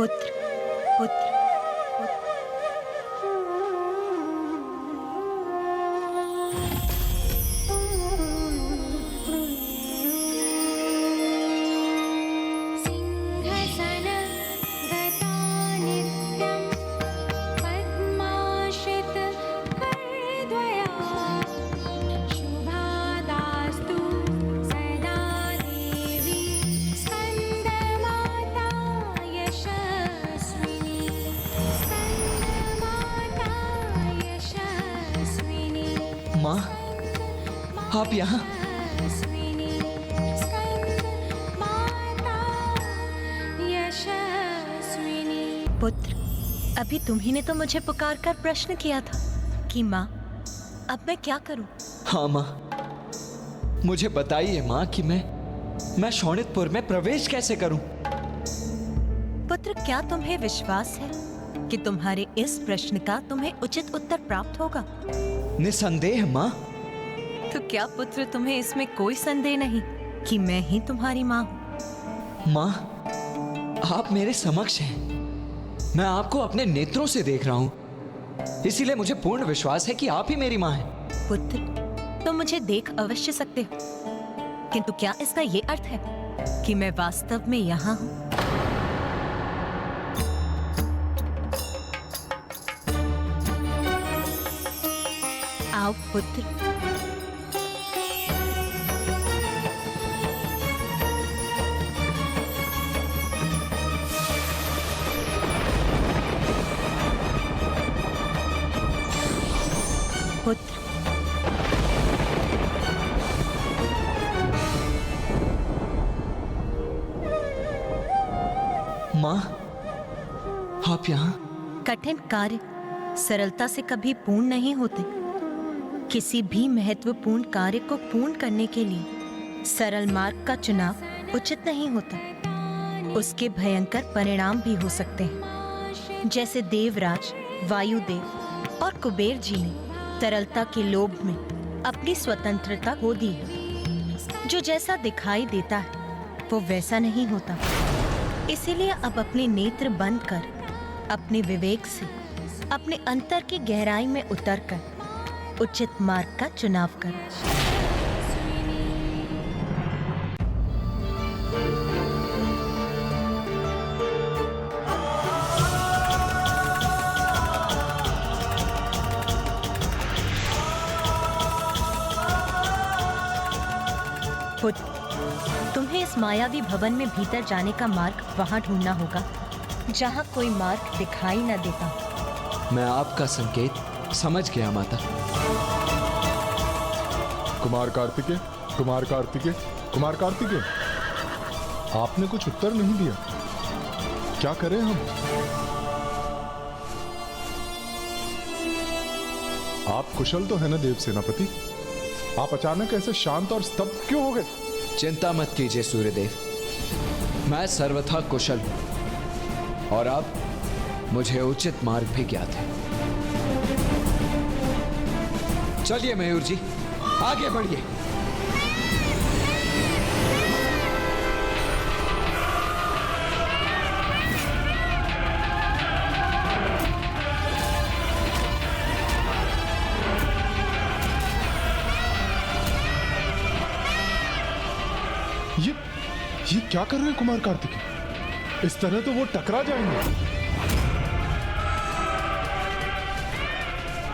पुत्र पुत्र पुत्र। सिंहासन गता नित्यं पद्माश्रित करद्वया शुभादास्तु सदा देवी स्कन्दमाता यशस्विनी स्कन्दमाता यशस्विनी। माँ, आप यहाँ? यशस्विनी स्कन्दमाता यशस्विनी। पुत्र, अभी तुम्ही ने तो मुझे पुकार कर प्रश्न किया था कि माँ अब मैं क्या करूं? हाँ माँ, मुझे बताइए माँ कि मैं शोणितपुर में प्रवेश कैसे करूं? पुत्र, क्या तुम्हें विश्वास है कि तुम्हारे इस प्रश्न का तुम्हें उचित उत्तर प्राप्त होगा? निसंदेह माँ। तो क्या पुत्र तुम्हें इसमें कोई संदेह नहीं कि मैं ही तुम्हारी माँ हूँ? माँ, आप मेरे समक्ष हैं। मैं आपको अपने नेत्रों से देख रहा हूं, इसीलिए मुझे पूर्ण विश्वास है कि आप ही मेरी माँ हैं। पुत्र, तुम मुझे देख अवश्य सकते हो, किंतु क्या इसका ये अर्थ है कि मैं वास्तव में यहाँ हूँ? आओ पुत्र। पुत्र, माँ, आप यहाँ? कठिन कार्य सरलता से कभी पूर्ण नहीं होते। किसी भी महत्वपूर्ण कार्य को पूर्ण करने के लिए सरल मार्ग का चुनाव उचित नहीं होता। उसके भयंकर परिणाम भी हो सकते हैं, जैसे देवराज वायुदेव और कुबेर जी ने तरलता के लोभ में अपनी स्वतंत्रता खो दी है। जो जैसा दिखाई देता है वो वैसा नहीं होता। इसीलिए अब अपने नेत्र बंद कर अपने विवेक से अपने अंतर की गहराई में उतरकर उचित मार्ग का चुनाव कर। पुत्र, तुम्हें इस मायावी भवन में भीतर जाने का मार्ग वहां ढूंढना होगा जहां कोई मार्ग दिखाई न देता। मैं आपका संकेत समझ गया माता। कुमार कार्तिकेय, कुमार कार्तिकेय, कुमार कार्तिकेय, आपने कुछ उत्तर नहीं दिया। क्या करें हम? आप कुशल तो है ना देव सेनापति? आप अचानक ऐसे शांत और स्तब्ध क्यों हो गए? चिंता मत कीजिए सूर्यदेव, मैं सर्वथा कुशल हूं और अब मुझे उचित मार्ग भी ज्ञात है। चलिए मयूर जी, आगे बढ़िए। ये क्या कर रहे हैं कुमार कार्तिकेय? इस तरह तो वो टकरा जाएंगे।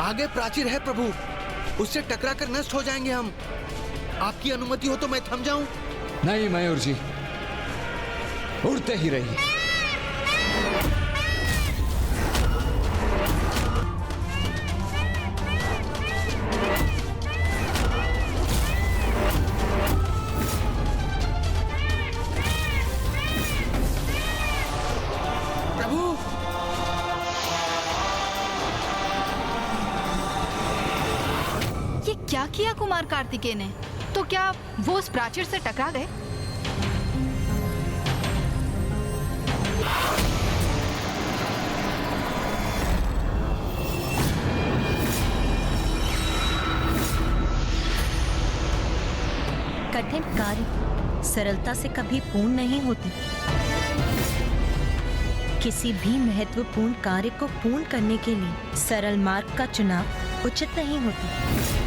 आगे प्राचीर है प्रभु, उससे टकरा कर नष्ट हो जाएंगे हम। आपकी अनुमति हो तो मैं थम जाऊं? नहीं मयूर जी, उड़ते ही रहिए। क्या किया कुमार कार्तिकेय ने? तो क्या वो उस प्राचीर से टकरा गए? कठिन कार्य सरलता से कभी पूर्ण नहीं होते। किसी भी महत्वपूर्ण कार्य को पूर्ण करने के लिए सरल मार्ग का चुनाव उचित नहीं होता।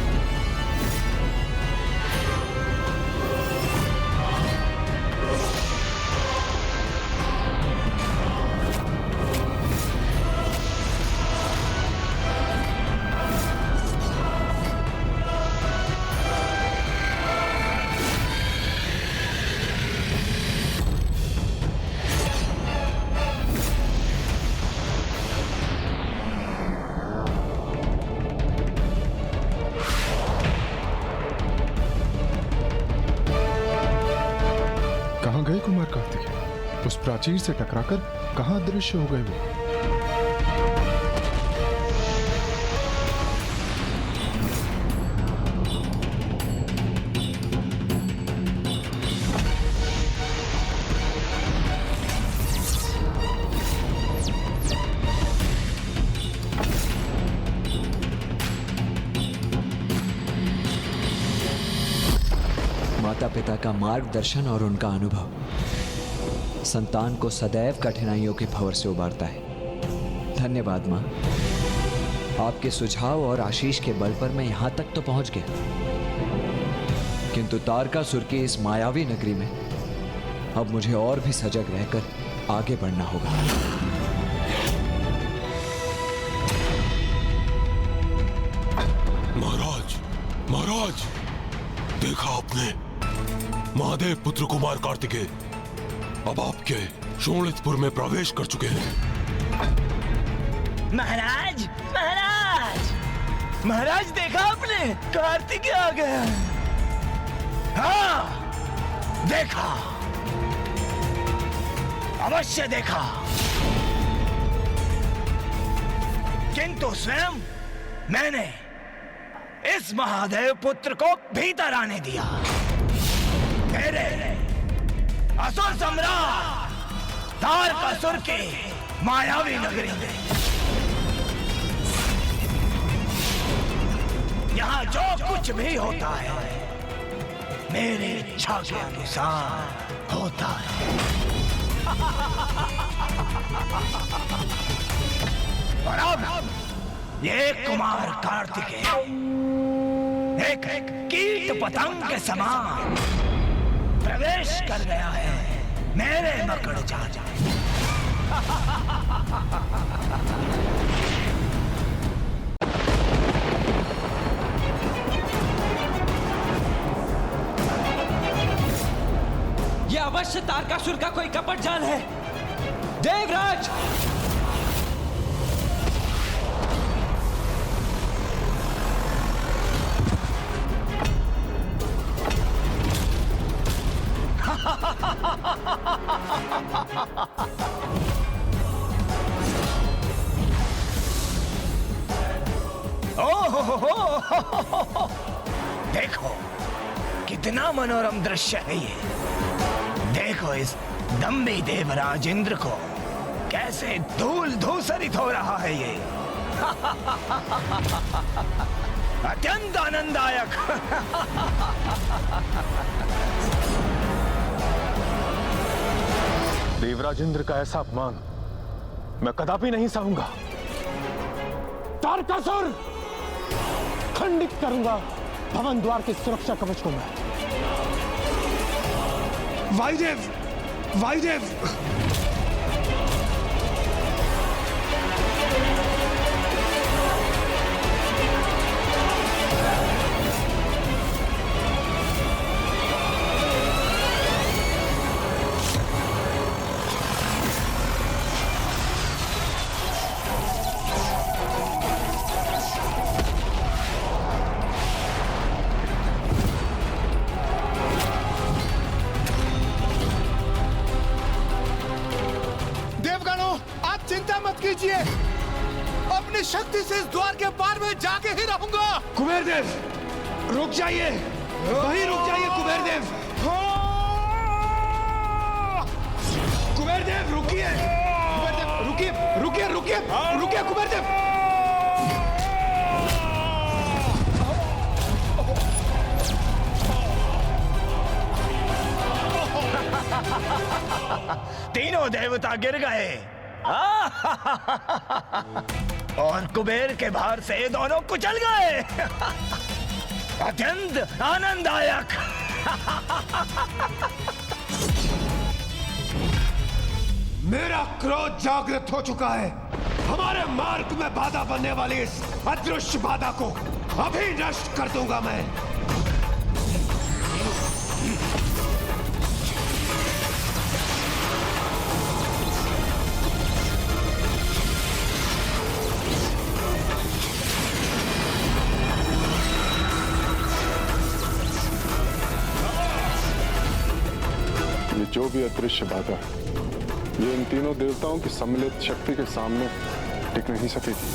कहाँ गए कुमार कार्तिकेय? उस प्राचीर से टकराकर कहाँ अदृश्य हो गए वो? माता पिता का मार्गदर्शन और उनका अनुभव संतान को सदैव कठिनाइयों के भंवर से उबारता है। धन्यवाद माँ, आपके सुझाव और आशीष के बल पर मैं यहां तक तो पहुंच गया, किंतु तारकासुर की इस मायावी नगरी में अब मुझे और भी सजग रहकर आगे बढ़ना होगा। महाराज, महाराज, देखा आपने? महादेव पुत्र कुमार कार्तिकेय अब आपके शोणितपुर में प्रवेश कर चुके हैं। महाराज, महाराज, महाराज, देखा आपने? कार्तिकेय आ गया। हाँ, देखा, अवश्य देखा, किंतु स्वयं मैंने इस महादेव पुत्र को भीतर आने दिया। मेरे असुर सम्राट तारकासुर के मायावी नगरी में यहाँ जो कुछ भी होता है मेरी इच्छा के अनुसार होता है। और अब ये कुमार कार्तिकेय एक कीट पतंग के समान प्रवेश कर गया है मेरे मकड़ जाल में। यह अवश्य तारकासुर का कोई कपट जाल है। देवराज, देखो कितना मनोरम दृश्य है ये। देखो इस दम्भी देवराज इंद्र को कैसे धूल धूसरित हो रहा है ये। अत्यंत आनंददायक। देवराज इंद्र का ऐसा अपमान मैं कदापि नहीं सहूंगा। तारकासुर, खंडित करूंगा भवन द्वार के सुरक्षा कवच को मैं। वायुदेव, वायुदेव, कीजिए, अपनी शक्ति से इस द्वार के पार में जाके ही रहूंगा। कुबेर देव, रुक जाइए, वहीं रुक जाइए कुबेर देव। कुबेर देव रुकिए, कुबेर देव रुकिए, रुकिए, रुकिए, रुकिए कुबेर देव। तीनों देवता गिर गए, और कुबेर के भार से ये दोनों कुचल गए। अत्यंत आनंददायक। मेरा क्रोध जागृत हो चुका है। हमारे मार्ग में बाधा बनने वाली इस अदृश्य बाधा को अभी नष्ट कर दूंगा मैं। ये जो भी अदृश्य बाधा है, ये इन तीनों देवताओं की सम्मिलित शक्ति के सामने टिक नहीं सकेगी।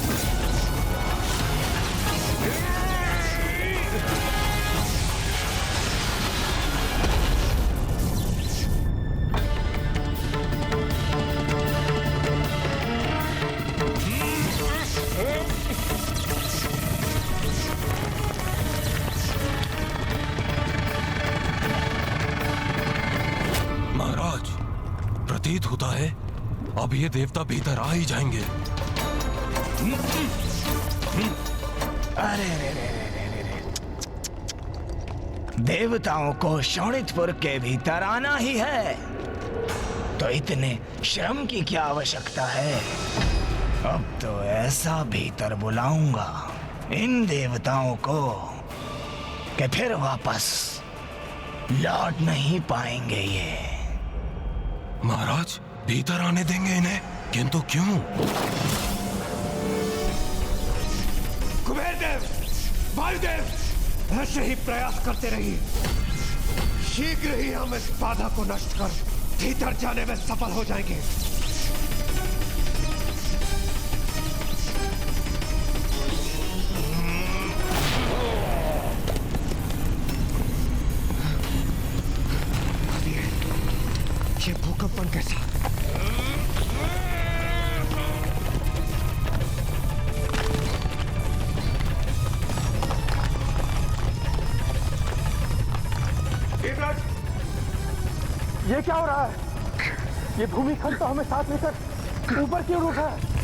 महाराज, प्रतीत होता है अब ये देवता भीतर आ ही जाएंगे। अरे रे रे रे रे रे। देवताओं को शोणितपुर के भीतर आना ही है, तो इतने श्रम की क्या आवश्यकता है। अब तो ऐसा भीतर बुलाऊंगा इन देवताओं को कि फिर वापस लौट नहीं पाएंगे ये। महाराज, भीतर आने देंगे इन्हें, किंतु क्यों? कुबेर देव, वायुदेव, ऐसे ही प्रयास करते रहिए। शीघ्र ही हम इस बाधा को नष्ट कर भीतर जाने में सफल हो जाएंगे। ये भूकंपन कैसा? ये क्या हो रहा है? ये भूमिखंड तो हमें साथ लेकर ऊपर क्यों उठा है?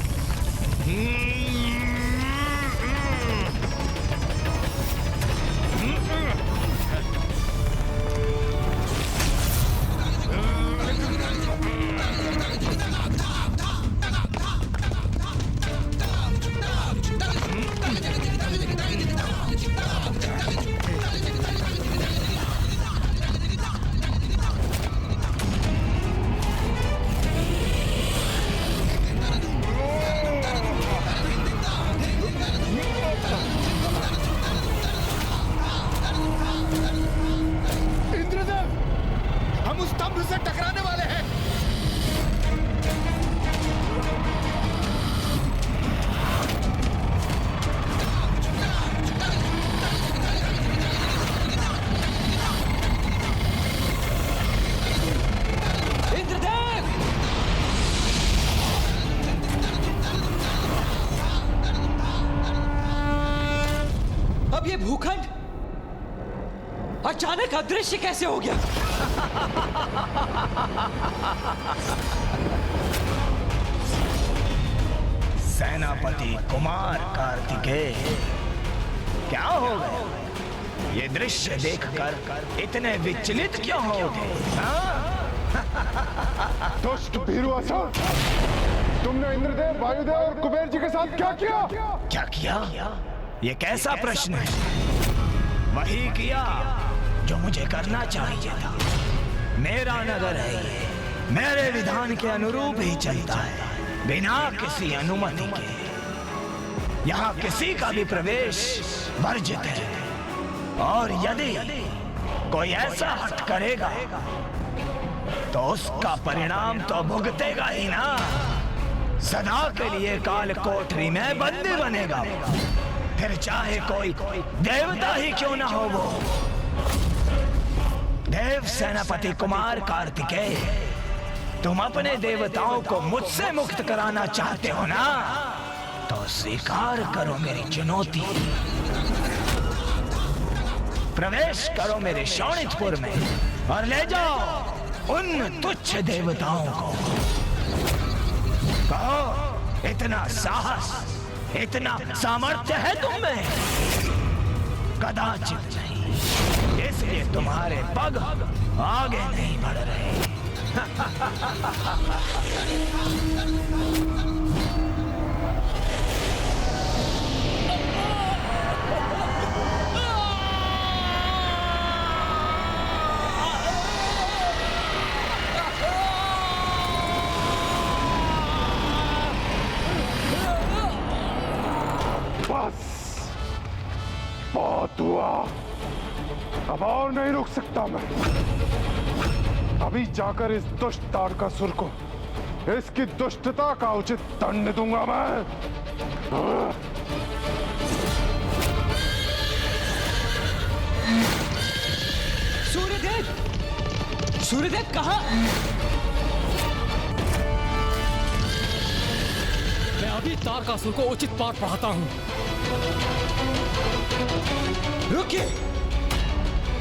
अब ये भूखंड अचानक अदृश्य कैसे हो गया? सेनापति कुमार कार्तिकेय, क्या हो गया? ये दृश्य देखकर इतने विचलित क्यों हो गए? दुष्ट भीरुआसुर, तुमने इंद्रदेव, वायुदेव और कुबेर जी के साथ क्या किया? क्या किया? ये कैसा प्रश्न है? वही किया जो मुझे करना चाहिए था। मेरा नगर है ये, मेरे विधान के अनुरूप ही चलता है, बिना किसी अनुमति के। यहाँ किसी का भी प्रवेश वर्जित है, और यदि कोई ऐसा हट करेगा तो उसका परिणाम तो भुगतेगा ही ना। सदा के लिए काल कोठरी में बंदी बनेगा, फिर चाहे कोई देवता ही क्यों ना हो वो। देव सेनापति कुमार कार्तिकेय, तुम अपने देवताओं को मुझसे मुक्त कराना चाहते हो ना, तो स्वीकार करो मेरी चुनौती। प्रवेश करो मेरे शोणितपुर में और ले जाओ उन तुच्छ देवताओं को। कहो, इतना साहस, इतना सामर्थ्य है तुम में? कदाचित नहीं, इसलिए तुम्हारे पग आगे नहीं बढ़ रहे। बहुत हुआ, अब और नहीं रुक सकता मैं। अभी जाकर इस दुष्ट तारकासुर को इसकी दुष्टता का उचित दंड दूंगा मैं। सूर्यदेव, सूर्यदेव कहाँ? मैं अभी तारकासुर को उचित पाठ पढ़ाता हूँ। रुकिए,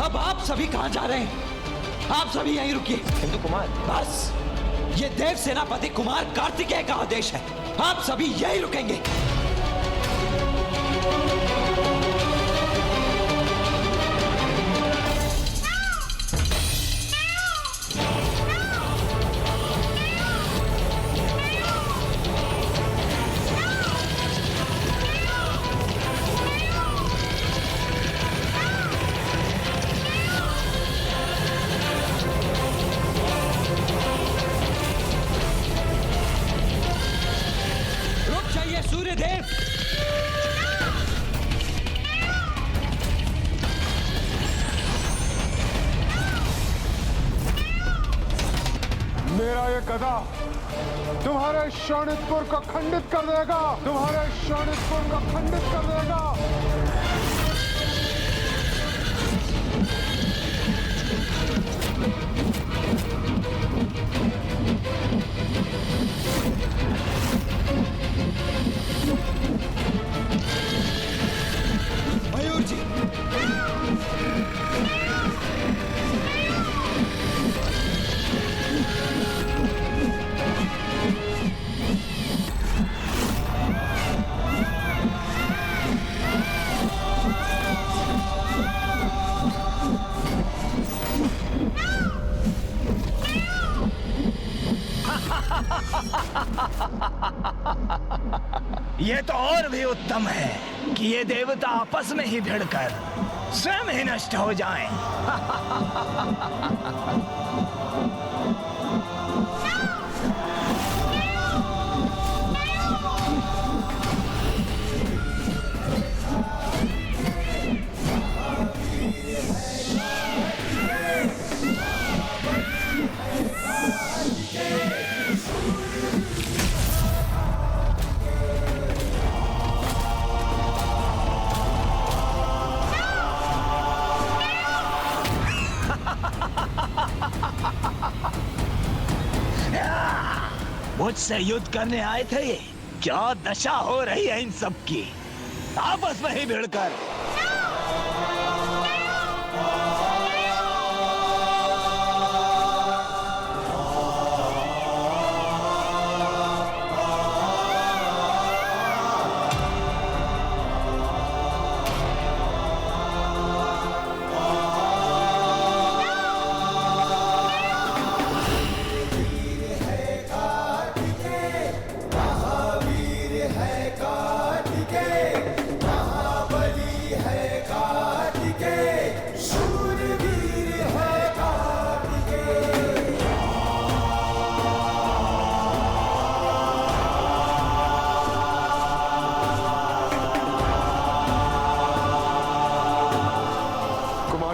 अब आप सभी कहां जा रहे हैं? आप सभी यहीं रुकिए। हिंदू कुमार, बस, ये देव सेनापति कुमार कार्तिकेय का आदेश है। आप सभी यहीं रुकेंगे। सूर्यदेव, मेरा ये गदा तुम्हारे शोणितपुर को खंडित कर देगा, तुम्हारे शोणितपुर को खंडित कर देगा। मयूर जी, ये तो और भी उत्तम है कि ये देवता आपस में ही भिड़कर स्वयं ही नष्ट हो जाएं। मुझसे युद्ध करने आए थे ये? क्या दशा हो रही है इन सब की, आपस में ही भिड़कर।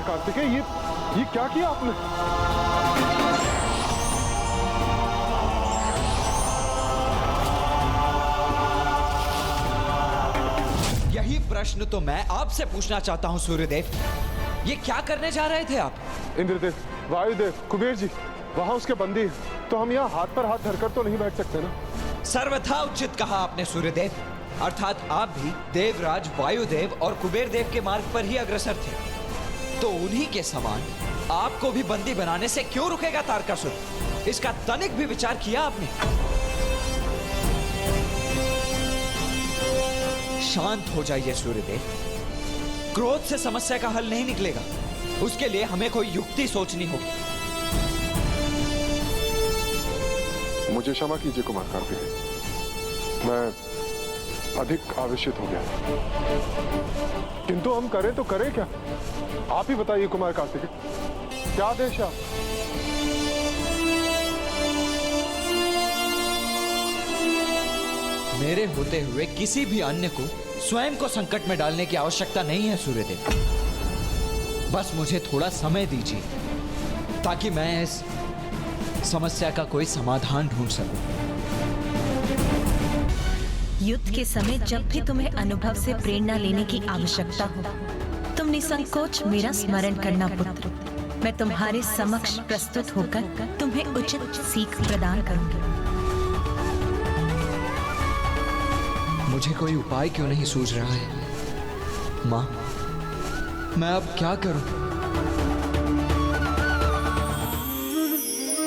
कार्तिकेय, ये क्या किया आपने? यही प्रश्न तो मैं आपसे पूछना चाहता हूं सूर्यदेव। ये क्या करने जा रहे थे आप? इंद्रदेव, वायुदेव, कुबेर जी, वहां उसके बंदी हैं, तो हम यहाँ हाथ पर हाथ धरकर तो नहीं बैठ सकते ना। सर्वथा उचित कहा आपने सूर्यदेव। अर्थात आप भी देवराज वायुदेव और कुबेर देव के मार्ग पर ही अग्रसर थे, तो उन्हीं के समान आपको भी बंदी बनाने से क्यों रुकेगा तारकासुर? इसका तनिक भी विचार किया आपने? शांत हो जाइए सूर्यदेव। क्रोध से समस्या का हल नहीं निकलेगा। उसके लिए हमें कोई युक्ति सोचनी होगी। मुझे क्षमा कीजिए कुमार कार्तिकेय, मैं अधिक आवेशित हो गया, किंतु हम करें तो करें क्या? आप ही बताइए कुमार कार्तिकेय, क्या आदेश है आप? मेरे होते हुए किसी भी अन्य को स्वयं को संकट में डालने की आवश्यकता नहीं है सूर्यदेव। बस मुझे थोड़ा समय दीजिए ताकि मैं इस समस्या का कोई समाधान ढूंढ सकूं। युद्ध के समय जब भी तुम्हें अनुभव से प्रेरणा लेने की आवश्यकता हो, तुम निसंकोच मेरा स्मरण करना पुत्र। मैं तुम्हारे समक्ष प्रस्तुत होकर तुम्हें उचित सीख प्रदान करूंगी। मुझे कोई उपाय क्यों नहीं सूझ रहा है? माँ, मैं अब क्या करूं?